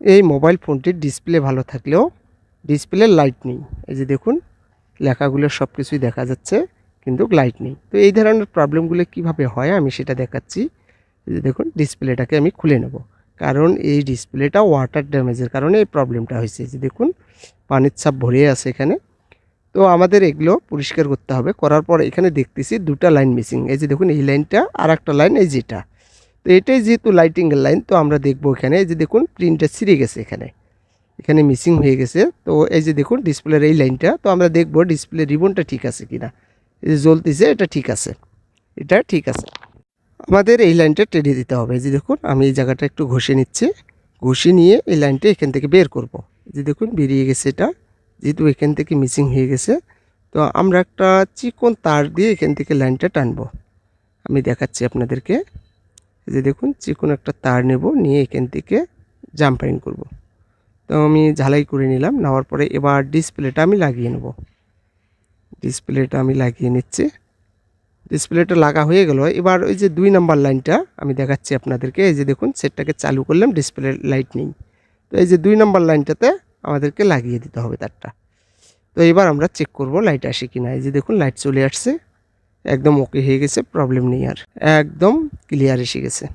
এই মোবাইল ফোনটির ডিসপ্লে ভালো থাকলেও ডিসপ্লে লাইট নেই। এই যে দেখুন লেখাগুলো সব কিছুই দেখা যাচ্ছে কিন্তু লাইট নেই। তো এই ধরনের প্রবলেমগুলো কিভাবে হয় আমি সেটা দেখাচ্ছি। এই যে দেখুন ডিসপ্লেটাকে আমি খুলে নেব, কারণ এই ডিসপ্লেটা ওয়াটার ড্যামেজের কারণে এই প্রবলেমটা হয়েছে। এই যে দেখুন পানির ছাপ ভরে আছে এখানে। তো আমাদের এগুলো পরিষ্কার করতে হবে। করার পর এখানে দেখতেছি দুটা লাইন মিসিং। এই যে দেখুন এই লাইনটা আর একটা লাইন এই যেটা। তো এটাই যেহেতু লাইটিংয়ের লাইন, তো আমরা দেখব এখানে এই যে দেখুন প্রিন্টটা ছিঁড়ে গেছে এখানে মিসিং হয়ে গেছে। তো এই যে দেখুন ডিসপ্লের এই লাইনটা, তো আমরা দেখব ডিসপ্লে রিবনটা ঠিক আছে কিনা। এই যে জ্বলতেছে, এটা ঠিক আছে, এটা ঠিক আছে। আমাদের এই লাইনটা টেনে দিতে হবে। এই যে দেখুন আমি এই জায়গাটা একটু ঘষে নিচ্ছি, ঘষে নিয়ে এই লাইনটা এখান থেকে বের করব। এই যে দেখুন বেরিয়ে গেছে এটা, যেহেতু এখান থেকে মিসিং হয়ে গেছে। তো আমরা একটা চিকন তার দিয়ে এখান থেকে লাইনটা টানবো। আমি দেখাচ্ছি আপনাদেরকে। এই যে দেখুন চিকন একটা তার নেব, নিয়ে এখান থেকে জাম্পারিং করব। তো আমি ঝালাই করে নিলাম, নেওয়ার পরে এবার ডিসপ্লেটা আমি লাগিয়ে নেব। ডিসপ্লেটা আমি লাগিয়ে নিচ্ছি। ডিসপ্লেটা লাগা হয়ে গেল। এবার ওই যে 2 নাম্বার লাইনটা আমি দেখাচ্ছি আপনাদেরকে। এই যে দেখুন সেটটাকে চালু করলাম, ডিসপ্লে লাইট নেই। তো এই যে 2 নাম্বার লাইনটাতে আমাদেরকে লাগিয়ে দিতে হবে তারটা। তো এবার আমরা চেক করব লাইট আসে কিনা। এই যে দেখুন লাইট চলে আসছে, একদম ওকে হয়ে গেছে, প্রবলেম নেই আর, একদম ক্লিয়ার এসে গেছে।